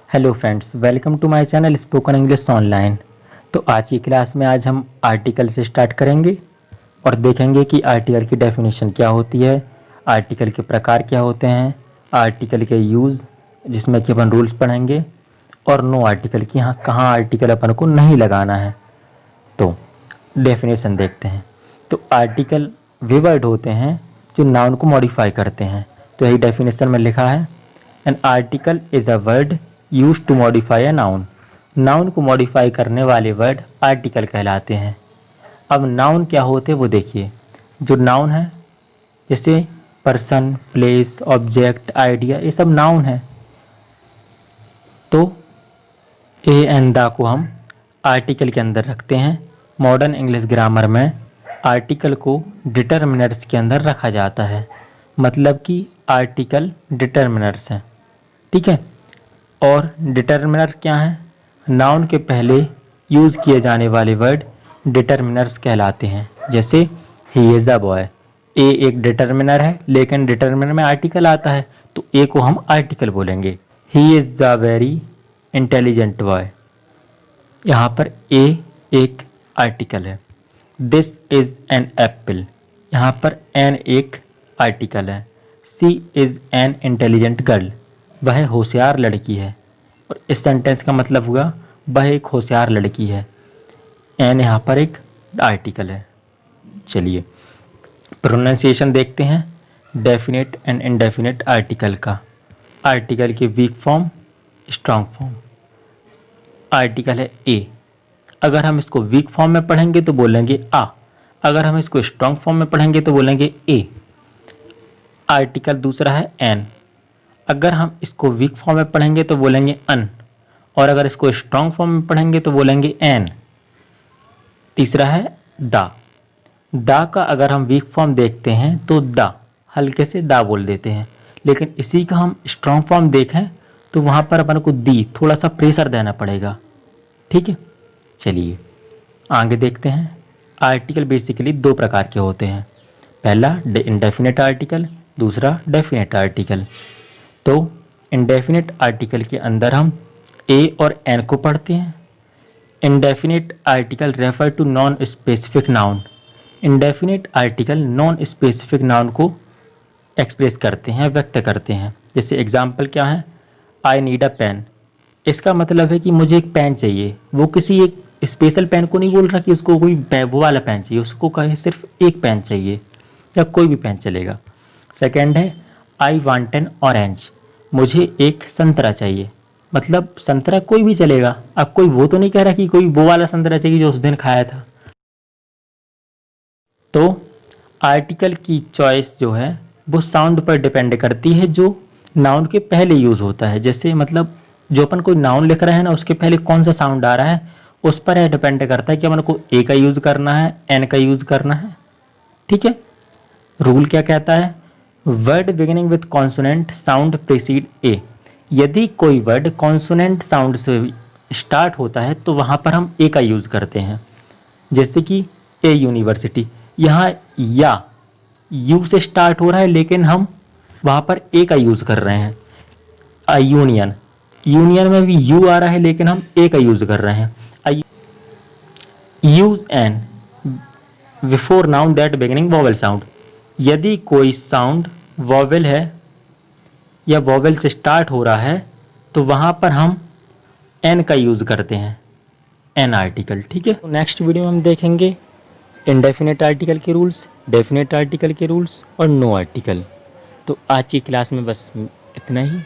Hello friends, welcome to my channel spoken English online. तो आज की क्लास में आज हम आर्टिकल से स्टार्ट करेंगे और देखेंगे कि आर्टिकल की डेफिनेशन क्या होती है, आर्टिकल के प्रकार क्या होते हैं, आर्टिकल के यूज़ जिसमें कि अपन रूल्स पढ़ेंगे, और नो आर्टिकल की यहाँ कहाँ आर्टिकल अपन को नहीं लगाना है। तो डेफिनेशन देखते हैं। तो आर्टिकल वे वर्ड होते हैं जो नाउन को मॉडिफाई करते हैं। तो यही डेफिनेशन में लिखा है, an article is a word use to modify a noun. Noun को मॉडिफाई करने वाले वर्ड आर्टिकल कहलाते हैं। अब नाउन क्या होते हैं वो देखिए। जो नाउन है जैसे पर्सन, प्लेस, ऑब्जेक्ट, आइडिया, ये सब नाउन है। तो ए एंड द को हम आर्टिकल के अंदर रखते हैं। मॉडर्न इंग्लिश ग्रामर में आर्टिकल को डिटर्मिनर्स के अंदर रखा जाता है, मतलब कि आर्टिकल डिटर्मिनर्स हैं, ठीक है। और डिटर्मिनर क्या है? नाउन के पहले यूज़ किए जाने वाले वर्ड डिटर्मिनर्स कहलाते हैं। जैसे ही इज़ अ बॉय, ए एक डिटर्मिनर है लेकिन डिटर्मिनर में आर्टिकल आता है, तो ए को हम आर्टिकल बोलेंगे। He is a very intelligent boy, यहाँ पर ए एक आर्टिकल है। दिस इज़ एन एप्पल, यहाँ पर एन एक आर्टिकल है। सी इज़ एन इंटेलिजेंट गर्ल, वह होशियार लड़की है। और इस सेंटेंस का मतलब हुआ वह एक होशियार लड़की है। एन यहाँ पर एक आर्टिकल है। चलिए प्रोनाउंसिएशन देखते हैं डेफिनेट एंड इनडेफिनेट आर्टिकल का। आर्टिकल के weak form, strong form. Article है ए, अगर हम इसको वीक फॉर्म में पढ़ेंगे तो बोलेंगे आ, अगर हम इसको स्ट्रॉन्ग फॉर्म में पढ़ेंगे तो बोलेंगे ए। आर्टिकल दूसरा है एन, अगर हम इसको वीक फॉर्म में पढ़ेंगे तो बोलेंगे अन, और अगर इसको स्ट्रॉन्ग फॉर्म में पढ़ेंगे तो बोलेंगे एन। तीसरा है दा। दा का अगर हम वीक फॉर्म देखते हैं तो दा, हल्के से दा बोल देते हैं, लेकिन इसी का हम स्ट्रॉन्ग फॉर्म देखें तो वहाँ पर अपन को दी थोड़ा सा प्रेशर देना पड़ेगा, ठीक है। चलिए आगे देखते हैं। आर्टिकल बेसिकली दो प्रकार के होते हैं, पहला इंडेफिनेट आर्टिकल, दूसरा डेफिनेट आर्टिकल। तो इंडेफिनेट आर्टिकल के अंदर हम ए और एन को पढ़ते हैं। Indefinite article refer to non specific noun. Indefinite article non specific noun को एक्सप्रेस करते हैं, व्यक्त करते हैं। जैसे एग्जांपल क्या है? आई नीड अ पेन, इसका मतलब है कि मुझे एक पेन चाहिए। वो किसी एक स्पेशल पेन को नहीं बोल रहा कि उसको कोई वो वाला पेन चाहिए, उसको कहे सिर्फ एक पेन चाहिए या कोई भी पेन चलेगा। सेकेंड है आई वांट एन ऑरेंज, मुझे एक संतरा चाहिए, मतलब संतरा कोई भी चलेगा। अब कोई वो तो नहीं कह रहा कि कोई वो वाला संतरा चाहिए जो उस दिन खाया था। तो आर्टिकल की चॉइस जो है वो साउंड पर डिपेंड करती है जो नाउन के पहले यूज़ होता है। जैसे मतलब जो अपन कोई नाउन लिख रहे हैं ना, उसके पहले कौन सा साउंड आ रहा है उस पर यह डिपेंड करता है कि अपन को ए का यूज़ करना है, एन का यूज़ करना है, ठीक है। रूल क्या कहता है? Word beginning with consonant sound precede a. यदि कोई वर्ड कॉन्सोनेंट साउंड से स्टार्ट होता है तो वहाँ पर हम ए का यूज़ करते हैं। जैसे कि ए यूनिवर्सिटी, यहाँ या यू से स्टार्ट हो रहा है लेकिन हम वहाँ पर ए का यूज़ कर रहे हैं। अ यूनियन, यूनियन में भी यू आ रहा है लेकिन हम ए का यूज़ कर रहे हैं। Use an before noun that beginning vowel sound. यदि कोई साउंड वॉवेल है या वॉवेल से स्टार्ट हो रहा है तो वहाँ पर हम एन का यूज़ करते हैं, एन आर्टिकल, ठीक है। तो नेक्स्ट वीडियो में हम देखेंगे इंडेफिनेट आर्टिकल के रूल्स, डेफिनेट आर्टिकल के रूल्स और नो आर्टिकल। तो आज की क्लास में बस इतना ही।